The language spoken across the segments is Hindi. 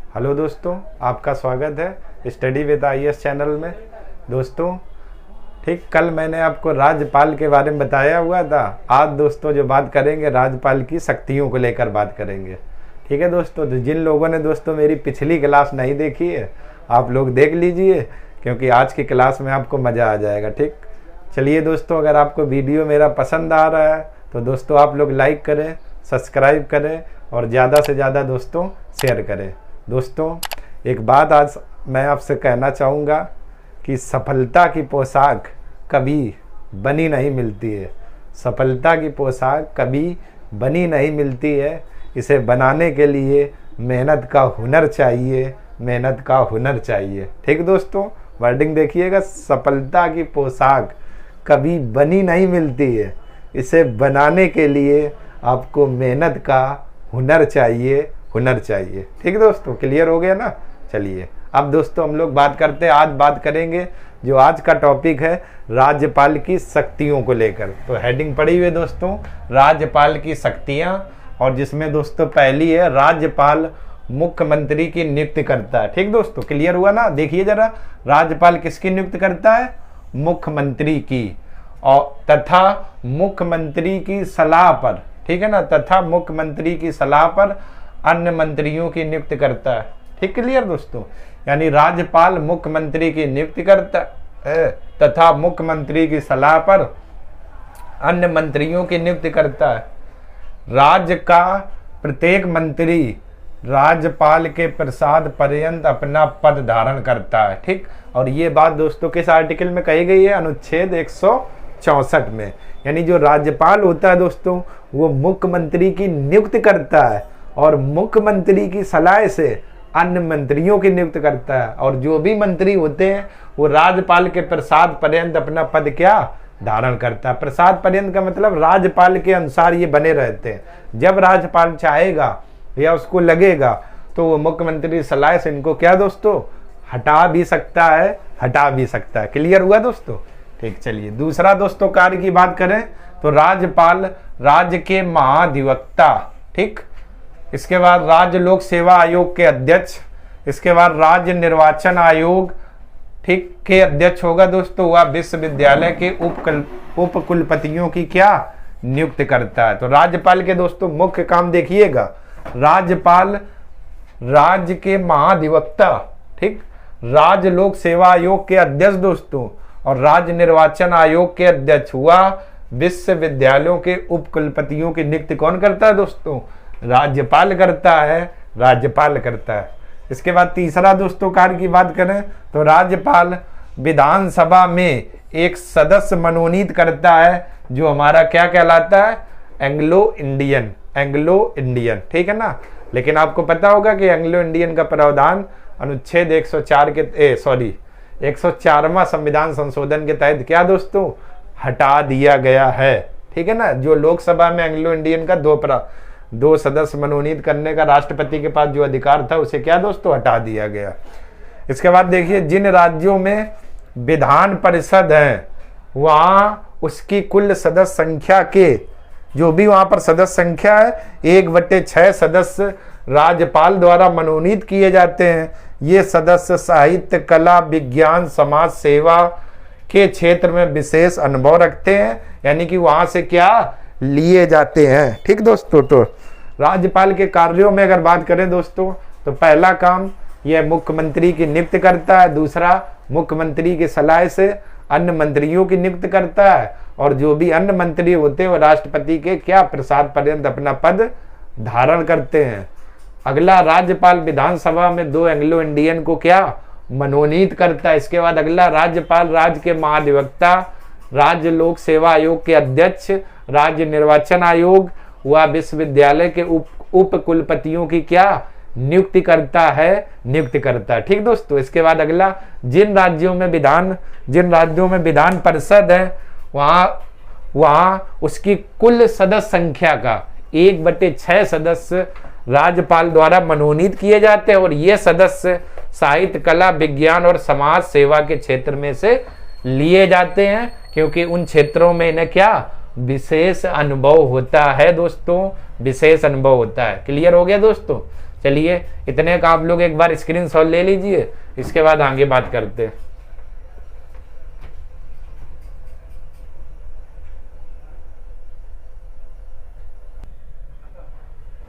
हेलो दोस्तों, आपका स्वागत है स्टडी विद आईएएस चैनल में। दोस्तों ठीक कल मैंने आपको राज्यपाल के बारे में बताया हुआ था। आज दोस्तों जो बात करेंगे राज्यपाल की शक्तियों को लेकर बात करेंगे। ठीक है दोस्तों, तो जिन लोगों ने दोस्तों मेरी पिछली क्लास नहीं देखी है आप लोग देख लीजिए, क्योंकि आज की क्लास में आपको मज़ा आ जाएगा। ठीक, चलिए दोस्तों, अगर आपको वीडियो मेरा पसंद आ रहा है तो दोस्तों आप लोग लाइक करें, सब्सक्राइब करें और ज़्यादा से ज़्यादा दोस्तों शेयर करें। दोस्तों एक बात आज मैं आपसे कहना चाहूँगा कि सफलता की पोशाक कभी बनी नहीं मिलती है। सफलता की पोशाक कभी बनी नहीं मिलती है। इसे बनाने के लिए मेहनत का हुनर चाहिए, मेहनत का हुनर चाहिए। ठीक दोस्तों, वर्डिंग देखिएगा, सफलता की पोशाक कभी बनी नहीं मिलती है। इसे बनाने के लिए आपको मेहनत का हुनर चाहिए, हुनर चाहिए। ठीक दोस्तों, क्लियर हो गया ना। चलिए अब दोस्तों हम लोग बात करते हैं, आज बात करेंगे जो आज का टॉपिक है राज्यपाल की शक्तियों को लेकर। तो हेडिंग पड़ी हुई है दोस्तों राज्यपाल की शक्तियां, और जिसमें दोस्तों पहली है राज्यपाल मुख्यमंत्री की नियुक्ति करता है। ठीक दोस्तों, क्लियर हुआ ना। देखिए जरा, राज्यपाल किसकी नियुक्ति करता है? मुख्यमंत्री की, और तथा मुख्यमंत्री की सलाह पर, ठीक है ना, तथा मुख्यमंत्री की सलाह पर अन्य मंत्रियों की नियुक्ति करता है। ठीक, क्लियर दोस्तों, यानी राज्यपाल मुख्यमंत्री की नियुक्ति करता है तथा मुख्यमंत्री की सलाह पर अन्य मंत्रियों की नियुक्ति करता है। राज्य का प्रत्येक मंत्री राज्यपाल के प्रसाद पर्यंत अपना पद धारण करता है। ठीक, और ये बात दोस्तों किस आर्टिकल में कही गई है? अनुच्छेद 164 में। यानी जो राज्यपाल होता है दोस्तों वो मुख्यमंत्री की नियुक्ति करता है और मुख्यमंत्री की सलाह से अन्य मंत्रियों की नियुक्ति करता है, और जो भी मंत्री होते हैं वो राज्यपाल के प्रसाद पर्यंत अपना पद क्या धारण करता है। प्रसाद पर्यंत का मतलब राज्यपाल के अनुसार ये बने रहते हैं। जब राज्यपाल चाहेगा या उसको लगेगा तो वो मुख्यमंत्री सलाह से इनको क्या दोस्तों हटा भी सकता है, हटा भी सकता है। क्लियर हुआ दोस्तों। ठीक, चलिए दूसरा दोस्तों कार्य की बात करें तो राज्यपाल राज्य के महाधिवक्ता, ठीक, इसके बाद राज्य लोक सेवा आयोग के अध्यक्ष, इसके बाद राज्य निर्वाचन आयोग, ठीक, के अध्यक्ष होगा दोस्तों। वह विश्वविद्यालय के उप कुलपतियों की क्या नियुक्ति करता है। तो राज्यपाल के दोस्तों मुख्य काम देखिएगा, राज्यपाल राज्य के महाधिवक्ता, ठीक, राज्य लोक सेवा आयोग के अध्यक्ष दोस्तों, और राज्य निर्वाचन आयोग के अध्यक्ष हुआ विश्वविद्यालयों के उप कुलपतियों की नियुक्ति कौन करता है दोस्तों? राज्यपाल करता है, राज्यपाल करता है। इसके बाद तीसरा दोस्तों कार्य की बात करें तो राज्यपाल विधानसभा में एक सदस्य मनोनीत करता है जो हमारा क्या कहलाता है? Anglo Indian, Anglo Indian. ठीक है ना। लेकिन आपको पता होगा कि एंग्लो इंडियन का प्रावधान अनुच्छेद 104 के 104वां संविधान संशोधन के तहत क्या दोस्तों हटा दिया गया है। ठीक है ना। जो लोकसभा में एंग्लो इंडियन का दो सदस्य मनोनीत करने का राष्ट्रपति के पास जो अधिकार था उसे क्या दोस्तों हटा दिया गया। इसके बाद देखिए, जिन राज्यों में विधान परिषद है वहां उसकी कुल सदस्य संख्या के, जो भी वहां पर सदस्य संख्या है 1/6 सदस्य राज्यपाल द्वारा मनोनीत किए जाते हैं। ये सदस्य साहित्य, कला, विज्ञान, समाज सेवा के क्षेत्र में विशेष अनुभव रखते हैं, यानी कि वहां से क्या लिए जाते हैं। ठीक दोस्तों, तो राज्यपाल के कार्यों में अगर बात करें दोस्तों तो पहला काम यह मुख्यमंत्री की नियुक्ति करता है, दूसरा मुख्यमंत्री की सलाह से अन्य मंत्रियों की नियुक्ति करता है, और जो भी अन्य मंत्री होते हैं वो राष्ट्रपति के क्या प्रसाद पर्यंत अपना पद धारण करते हैं। अगला, राज्यपाल विधानसभा में 2 एंग्लो इंडियन को क्या मनोनीत करता है। इसके बाद अगला, राज्यपाल राज्य के महाधिवक्ता, राज्य लोक सेवा आयोग के अध्यक्ष, राज्य निर्वाचन आयोग व विश्वविद्यालय के उप कुलपतियों की क्या नियुक्ति करता है, नियुक्ति करता है। ठीक दोस्तों। इसके बाद अगला, जिन राज्यों में विधान परिषद है वहां उसकी कुल सदस्य संख्या का 1/6 सदस्य राज्यपाल द्वारा मनोनीत किए जाते हैं, और ये सदस्य साहित्य, कला, विज्ञान और समाज सेवा के क्षेत्र में से लिए जाते हैं, क्योंकि उन क्षेत्रों में इन्हें क्या विशेष अनुभव होता है दोस्तों, विशेष अनुभव होता है। क्लियर हो गया दोस्तों। चलिए इतने का आप लोग एक बार स्क्रीनशॉट ले लीजिए, इसके बाद आगे बात करते हैं।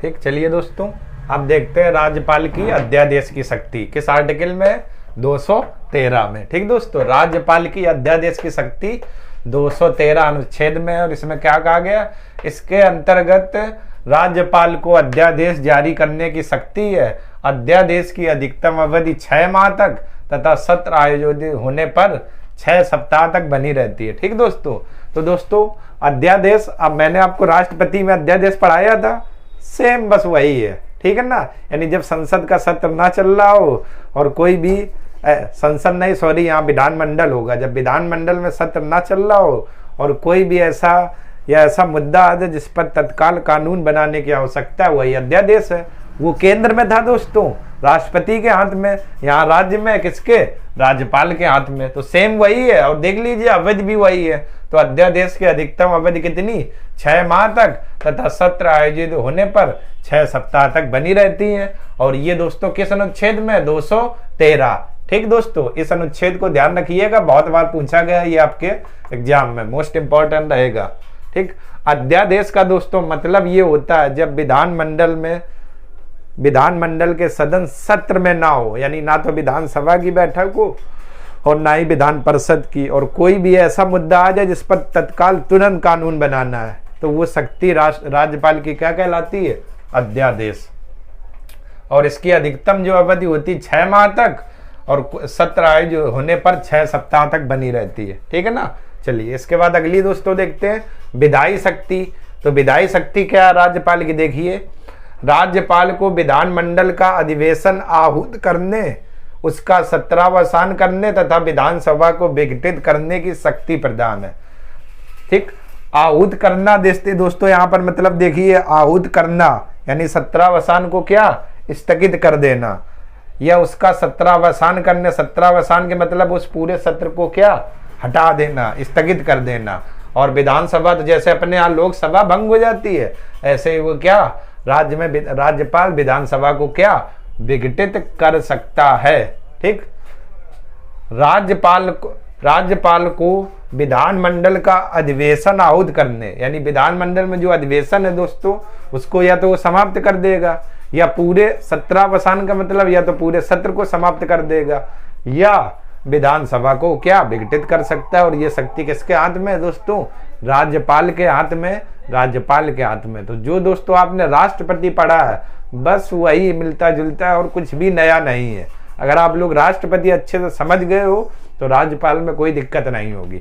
ठीक, चलिए दोस्तों अब देखते हैं राज्यपाल की अध्यादेश की शक्ति किस आर्टिकल में, 213 में। ठीक दोस्तों, राज्यपाल की अध्यादेश की शक्ति 213 अनुच्छेद में है और इसमें क्या कहा गया, इसके अंतर्गत राज्यपाल को अध्यादेश जारी करने की शक्ति है। अध्यादेश की अधिकतम अवधि 6 माह तक तथा सत्र आयोजित होने पर 6 सप्ताह तक बनी रहती है। ठीक दोस्तों, तो दोस्तों अध्यादेश, अब मैंने आपको राष्ट्रपति में अध्यादेश पढ़ाया था, सेम बस वही है। ठीक है ना, यानी जब संसद का सत्र ना चल रहा हो और कोई भी संसद नहीं, सॉरी यहाँ विधानमंडल होगा, जब विधानमंडल में सत्र ना चल रहा हो और कोई भी ऐसा मुद्दा है जिस पर तत्काल कानून बनाने की आवश्यकता है, वही अध्यादेश है। वो केंद्र में था दोस्तों, राष्ट्रपति के हाथ में, यहाँ राज्य में किसके, राज्यपाल के हाथ में। तो सेम वही है और देख लीजिए अवधि भी वही है। तो अध्यादेश की अधिकतम अवधि कितनी, 6 माह तक तथा सत्र आयोजित होने पर 6 सप्ताह तक बनी रहती है। और ये दोस्तों किस अनुच्छेद में, 213। ठीक दोस्तों, इस अनुच्छेद को ध्यान रखिएगा, बहुत बार पूछा गया ये आपके एग्जाम में, मोस्ट इंपॉर्टेंट रहेगा। ठीक, अध्यादेश का दोस्तों मतलब ये होता है जब विधानमंडल के सदन सत्र में ना हो, यानी ना तो विधानसभा की बैठक हो और ना ही विधान परिषद की, और कोई भी ऐसा मुद्दा आ जाए जिस पर तत्काल तुरंत कानून बनाना है, तो वो शक्ति राज्यपाल की क्या कहलाती है, अध्यादेश। और इसकी अधिकतम जो अवधि होती है 6 माह तक और सत्र आयोजित होने पर 6 सप्ताह तक बनी रहती है। ठीक है ना, चलिए इसके बाद अगली दोस्तों देखते हैं विधायी शक्ति। तो विधायी शक्ति क्या है राज्यपाल की, देखिए राज्यपाल को विधानमंडल का अधिवेशन आहूत करने, उसका सत्रावसान करने तथा विधानसभा को विघटित करने की शक्ति प्रदान है। ठीक, आहूत करना देखते दोस्तों यहाँ पर मतलब देखिए, आहूत करना यानी सत्रावसान को क्या, स्थगित कर देना, या उसका सत्रावसान करने, सत्रावसान के मतलब उस पूरे सत्र को क्या, हटा देना, स्थगित कर देना। और विधानसभा तो जैसे अपने यहाँ लोकसभा भंग हो जाती है, ऐसे ही वो क्या, राज्यपाल विधानसभा को क्या, विघटित कर सकता है। ठीक, राज्यपाल को विधानमंडल का अधिवेशन आहूत करने, यानी विधानमंडल में जो अधिवेशन है दोस्तों उसको या तो वो समाप्त कर देगा, या पूरे सत्रावसान का मतलब या तो पूरे सत्र को समाप्त कर देगा, या विधानसभा को क्या, विघटित कर सकता है। और ये शक्ति किसके हाथ में है दोस्तों, राज्यपाल के हाथ में, राज्यपाल के हाथ में। तो जो दोस्तों आपने राष्ट्रपति पढ़ा है बस वही मिलता जुलता है और कुछ भी नया नहीं है। अगर आप लोग राष्ट्रपति अच्छे से समझ गए हो तो राज्यपाल में कोई दिक्कत नहीं होगी।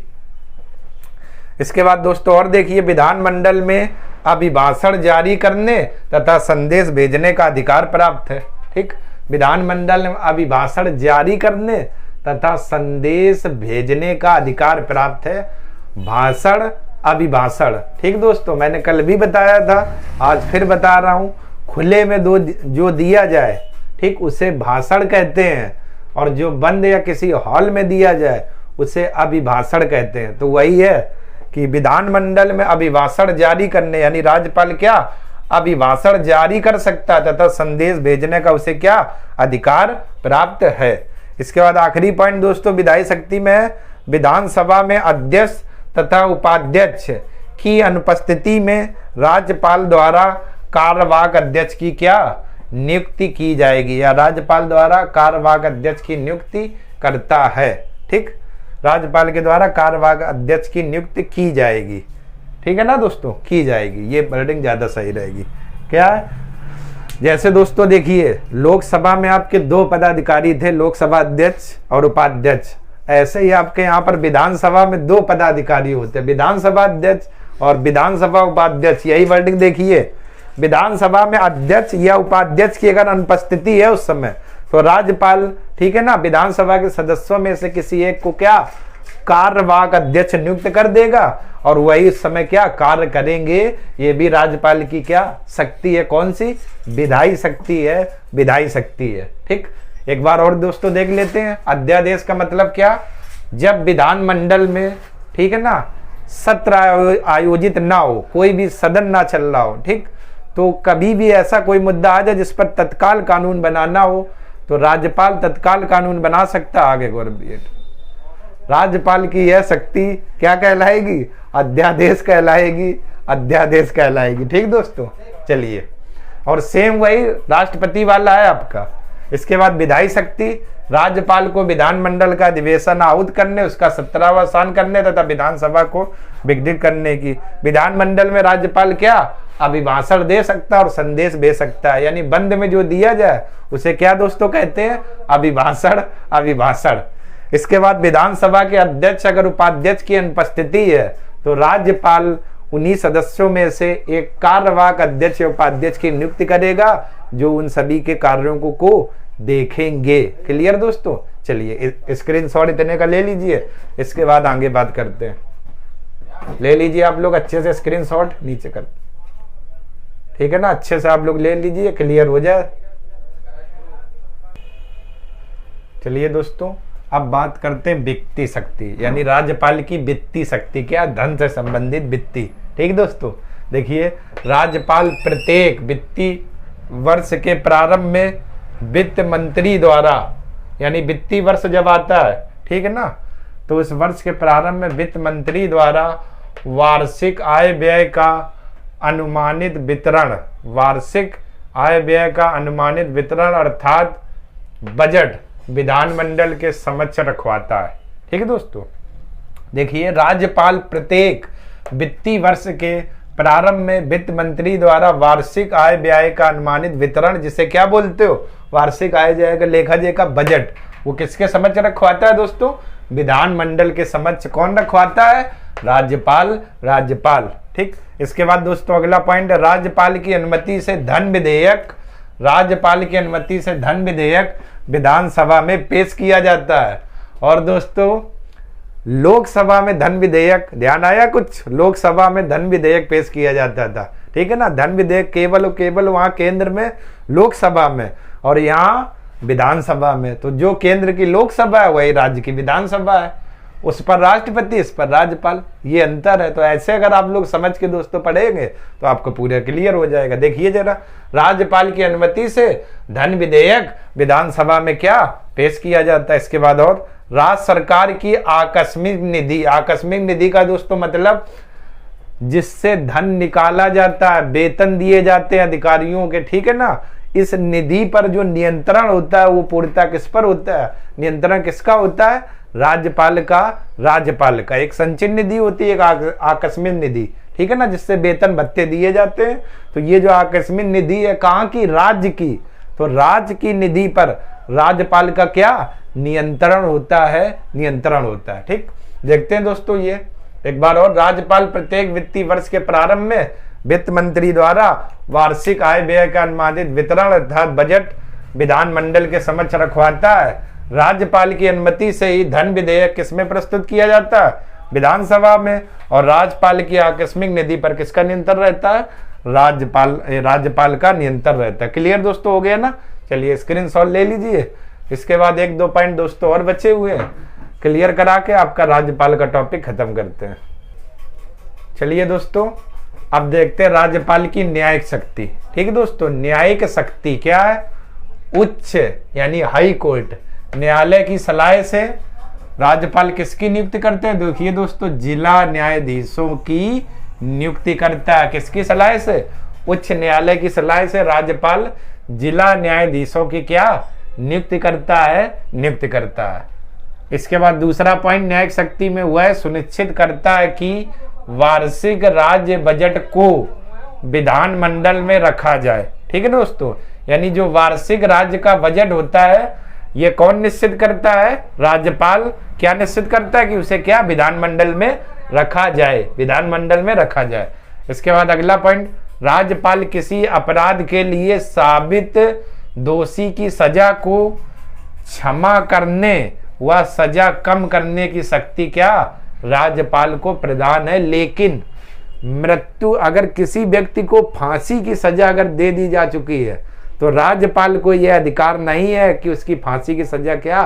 इसके बाद दोस्तों और देखिए, विधानमंडल में अभिभाषण जारी करने तथा संदेश भेजने का अधिकार प्राप्त है। ठीक, विधानमंडल में अभिभाषण जारी करने तथा संदेश भेजने का अधिकार प्राप्त है। भाषण, अभिभाषण। ठीक दोस्तों, मैंने कल भी बताया था, आज फिर बता रहा हूं, खुले में जो दिया जाए, ठीक, उसे भाषण कहते हैं, और जो बंद या किसी हॉल में दिया जाए उसे अभिभाषण कहते हैं। तो वही है कि विधानमंडल में अभिभाषण जारी करने, यानी राज्यपाल क्या, अभिभाषण जारी कर सकता है तथा संदेश भेजने का उसे क्या, अधिकार प्राप्त है। इसके बाद आखिरी पॉइंट दोस्तों विधायी शक्ति में है, विधानसभा में अध्यक्ष तथा उपाध्यक्ष की अनुपस्थिति में राज्यपाल द्वारा कार्यवाहक अध्यक्ष की क्या, नियुक्ति की जाएगी, या राज्यपाल द्वारा कार्यवाहक अध्यक्ष की नियुक्ति करता है। ठीक, राज्यपाल के द्वारा कार्यवाहक अध्यक्ष की नियुक्ति की जाएगी। ठीक है ना दोस्तों, की जाएगी, ये वर्डिंग ज्यादा सही रहेगी। क्या है, जैसे दोस्तों देखिए लोकसभा में आपके 2 पदाधिकारी थे, लोकसभा अध्यक्ष और उपाध्यक्ष, ऐसे ही आपके यहाँ पर विधानसभा में 2 पदाधिकारी होते हैं, विधानसभा अध्यक्ष और विधानसभा उपाध्यक्ष। यही वर्डिंग देखिए, विधानसभा में अध्यक्ष या उपाध्यक्ष की अगर अनुपस्थिति है उस समय तो राज्यपाल, ठीक है ना, विधानसभा के सदस्यों में से किसी एक को क्या, कार्यवाहक अध्यक्ष नियुक्त कर देगा और वही इस समय क्या कार्य करेंगे। ये भी राज्यपाल की क्या शक्ति है, कौन सी, विधायी शक्ति है, विधायी शक्ति है। ठीक, एक बार और दोस्तों देख लेते हैं, अध्यादेश का मतलब क्या, जब विधानमंडल में, ठीक है ना, सत्र आयोजित ना हो, कोई भी सदन ना चल रहा हो, ठीक, तो कभी भी ऐसा कोई मुद्दा आ जाए जिस पर तत्काल कानून बनाना हो तो राज्यपाल तत्काल कानून बना सकता। आगे गौरव, राज्यपाल की यह शक्ति क्या कहलाएगी? अध्यादेश कहलाएगी, अध्यादेश कहलाएगी। ठीक दोस्तों, चलिए, और सेम वही राष्ट्रपति वाला है आपका। इसके बाद विधायी शक्ति, राज्यपाल को विधानमंडल का अधिवेशन आहूत करने, उसका 17वां सान करने तथा विधानसभा को विघटित करने की। विधानमंडल में राज्यपाल क्या अभिभाषण दे सकता है और संदेश दे सकता है, यानी बंद में जो दिया जाए उसे क्या दोस्तों कहते हैं? अभिभाषण, अभिभाषण। इसके बाद विधानसभा के अध्यक्ष अगर उपाध्यक्ष की अनुपस्थिति है तो राज्यपाल उन्हीं सदस्यों में से एक कार्यवाहक अध्यक्ष या उपाध्यक्ष की नियुक्ति करेगा जो उन सभी के कार्यों को देखेंगे। क्लियर दोस्तों? चलिए स्क्रीनशॉट इतने का ले लीजिए, इसके बाद आगे बात करते हैं। ले लीजिए आप लोग अच्छे से स्क्रीनशॉट नीचे कर, ठीक है ना, अच्छे से आप लोग ले लीजिए, क्लियर हो जाए। चलिए दोस्तों, अब बात करते हैं वित्तीय शक्ति, यानी राज्यपाल की वित्तीय शक्ति। क्या? धन से संबंधित वित्तीय। ठीक दोस्तों, देखिए, राज्यपाल प्रत्येक वित्तीय वर्ष के प्रारंभ में वित्त मंत्री द्वारा, यानी वित्तीय वर्ष जब आता है, ठीक है ना, तो उस वर्ष के प्रारंभ में वित्त मंत्री द्वारा वार्षिक आय व्यय का अनुमानित वितरण, वार्षिक आय व्यय का अनुमानित वितरण अर्थात बजट विधानमंडल के समक्ष रखवाता है। ठीक है दोस्तों, देखिए, राज्यपाल प्रत्येक वित्तीय वर्ष के प्रारंभ में वित्त मंत्री द्वारा वार्षिक आय व्यय का अनुमानित वितरण, जिसे क्या बोलते हो? वार्षिक आय व्यय का लेखा जोखा बजट, वो किसके समक्ष रखवाता है दोस्तों? विधानमंडल के समक्ष। कौन रखवाता है? राज्यपाल, राज्यपाल। ठीक, इसके बाद दोस्तों अगला पॉइंट है राज्यपाल की अनुमति से धन विधेयक, राज्यपाल की अनुमति से धन विधेयक विधानसभा में पेश किया जाता है। और दोस्तों लोकसभा में धन विधेयक, ध्यान आया कुछ? लोकसभा में धन विधेयक पेश किया जाता था, ठीक है ना। धन विधेयक केवल और केवल वहां केंद्र में लोकसभा में, और यहाँ विधानसभा में। तो जो केंद्र की लोकसभा है वही राज्य की विधानसभा है, उस पर राष्ट्रपति, इस पर राज्यपाल, ये अंतर है। तो ऐसे अगर आप लोग समझ के दोस्तों पढ़ेंगे तो आपको पूरा क्लियर हो जाएगा। देखिए जरा, राज्यपाल की अनुमति से धन विधेयक विधानसभा में क्या पेश किया जाता है। इसके बाद और राज्य सरकार की आकस्मिक निधि, आकस्मिक निधि का दोस्तों मतलब जिससे धन निकाला जाता है, वेतन दिए जाते हैं अधिकारियों के, ठीक है ना। इस निधि पर जो नियंत्रण होता है वो पूर्णतः किस पर होता है? नियंत्रण किसका होता है? राज्यपाल का, राज्यपाल का। एक संचित निधि होती है, एक आकस्मिक निधि, ठीक है ना, जिससे वेतन भत्ते दिए जाते हैं। तो ये जो आकस्मिक निधि है कहाँ की? राज्य की। तो राज्य की निधि पर राज्यपाल का क्या नियंत्रण होता है? नियंत्रण होता है। ठीक, देखते हैं दोस्तों ये एक बार और। राज्यपाल प्रत्येक वित्तीय वर्ष के प्रारंभ में वित्त मंत्री द्वारा वार्षिक आय व्यय का अनुमानित वितरण अर्थात बजट विधानमंडल के समक्ष रखवाता है। राज्यपाल की अनुमति से ही धन विधेयक किसमें प्रस्तुत किया जाता है? विधानसभा में। और राज्यपाल की आकस्मिक निधि पर किसका नियंत्रण रहता है? राज्यपाल का नियंत्रण रहता है। क्लियर दोस्तों हो गया ना? चलिए स्क्रीनशॉट ले लीजिए। इसके बाद एक दो पॉइंट दोस्तों और बचे हुए हैं, क्लियर करा के आपका राज्यपाल का टॉपिक खत्म करते हैं। चलिए दोस्तों अब देखते हैं राज्यपाल की न्यायिक शक्ति। ठीक है दोस्तों, न्यायिक शक्ति क्या है? उच्च यानी हाई कोर्ट, न्यायालय की सलाह से राज्यपाल किसकी नियुक्ति करते हैं? देखिए दोस्तों, जिला न्यायाधीशों की नियुक्ति करता है। किसकी सलाह से? उच्च न्यायालय की सलाह से राज्यपाल जिला न्यायाधीशों की क्या नियुक्ति करता है? नियुक्ति करता है। इसके बाद दूसरा पॉइंट न्यायिक शक्ति में हुआ है सुनिश्चित करता है कि वार्षिक राज्य बजट को विधानमंडल में रखा जाए। ठीक है दोस्तों, यानी जो वार्षिक राज्य का बजट होता है ये कौन निश्चित करता है? राज्यपाल क्या निश्चित करता है कि उसे क्या विधानमंडल में रखा जाए, विधानमंडल में रखा जाए। इसके बाद अगला पॉइंट, राज्यपाल किसी अपराध के लिए साबित दोषी की सजा को क्षमा करने व सजा कम करने की शक्ति क्या राज्यपाल को प्रदान है। लेकिन मृत्यु, अगर किसी व्यक्ति को फांसी की सजा अगर दे दी जा चुकी है तो राज्यपाल को यह अधिकार नहीं है कि उसकी फांसी की सजा क्या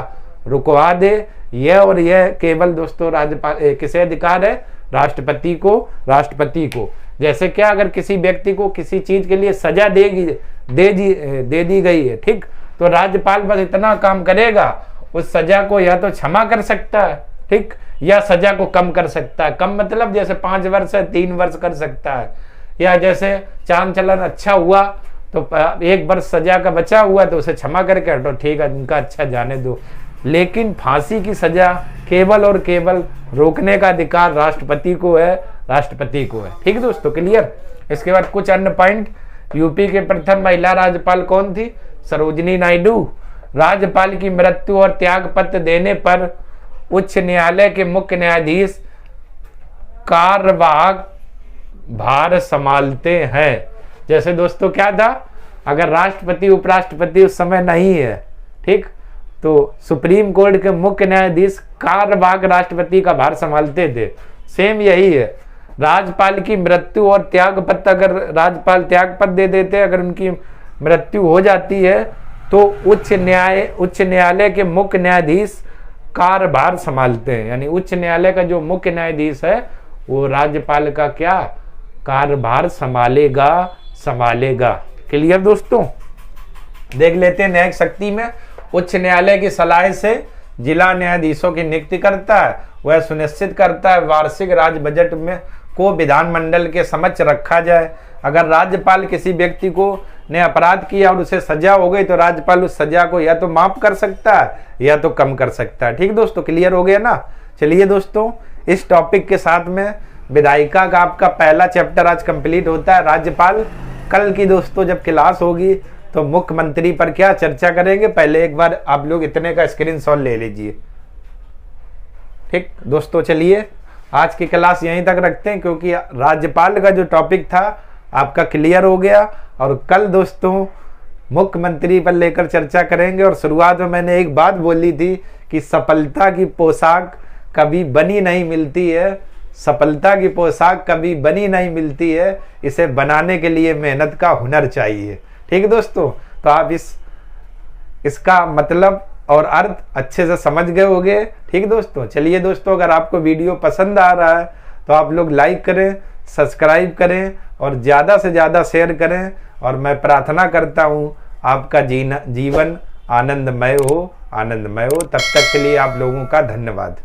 रुकवा दे। यह और यह केवल दोस्तों राज्यपाल किसे अधिकार है? राष्ट्रपति को, राष्ट्रपति को। जैसे क्या, अगर किसी व्यक्ति को किसी चीज के लिए सजा दे दी गई है, ठीक, तो राज्यपाल बस इतना काम करेगा, उस सजा को या तो क्षमा कर सकता है, ठीक, या सजा को कम कर सकता है। कम मतलब जैसे 5 वर्ष है 3 वर्ष कर सकता है, या जैसे चाल चलन अच्छा हुआ तो 1 वर्ष सजा का बचा हुआ तो उसे क्षमा करके हटो, ठीक है इनका अच्छा जाने दो। लेकिन फांसी की सजा केवल और केवल रोकने का अधिकार राष्ट्रपति को है, राष्ट्रपति को है। ठीक है दोस्तों, क्लियर। इसके बाद कुछ अन्य पॉइंट। यूपी के प्रथम महिला राज्यपाल कौन थी? सरोजिनी नायडू। राज्यपाल की मृत्यु और त्याग पत्र देने पर उच्च न्यायालय के मुख्य न्यायाधीश कार्यवाहक भार संभालते हैं। जैसे दोस्तों क्या था, अगर राष्ट्रपति उपराष्ट्रपति उस समय नहीं है, ठीक, तो सुप्रीम कोर्ट के मुख्य न्यायाधीश कार्यवाहक राष्ट्रपति का भार संभालते थे। सेम यही है, राज्यपाल की मृत्यु और त्याग पत्र, अगर राज्यपाल त्याग पत्र दे देते, अगर उनकी मृत्यु हो जाती है तो उच्च न्यायालय के मुख्य न्यायाधीश कार्यभार संभालते हैं। यानी उच्च न्यायालय का जो मुख्य न्यायाधीश है वो राज्यपाल का क्या कार्यभार संभालेगा। क्लियर दोस्तों। देख लेते हैं न्यायिक शक्ति में। उच्च न्यायालय की सलाह से जिला न्यायाधीशों की नियुक्ति करता है, वह सुनिश्चित करता है वार्षिक राज्य बजट में को विधानमंडल के समक्ष रखा जाए। अगर राज्यपाल किसी व्यक्ति को ने अपराध किया और उसे सजा हो गई तो राज्यपाल उस सजा को या तो माफ कर सकता है या तो कम कर सकता है। ठीक दोस्तों, क्लियर हो गया ना। चलिए दोस्तों, इस टॉपिक के साथ में विधायिका का आपका पहला चैप्टर आज कंप्लीट होता है। राज्यपाल कल की दोस्तों जब क्लास होगी तो मुख्यमंत्री पर क्या चर्चा करेंगे, पहले एक बार आप लोग इतने का स्क्रीनशॉट ले लीजिए। ठीक दोस्तों, चलिए आज की क्लास यहीं तक रखते हैं, क्योंकि राज्यपाल का जो टॉपिक था आपका क्लियर हो गया। और कल दोस्तों मुख्यमंत्री पर लेकर चर्चा करेंगे। और शुरुआत में मैंने एक बात बोली थी कि सफलता की पोशाक कभी बनी नहीं मिलती है, सफलता की पोशाक कभी बनी नहीं मिलती है, इसे बनाने के लिए मेहनत का हुनर चाहिए। ठीक दोस्तों, तो आप इसका मतलब और अर्थ अच्छे से समझ गए होंगे। ठीक दोस्तों, चलिए दोस्तों, अगर आपको वीडियो पसंद आ रहा है तो आप लोग लाइक करें, सब्सक्राइब करें और ज़्यादा से ज़्यादा शेयर करें। और मैं प्रार्थना करता हूँ आपका जीवन आनंदमय हो। तब तक के लिए आप लोगों का धन्यवाद।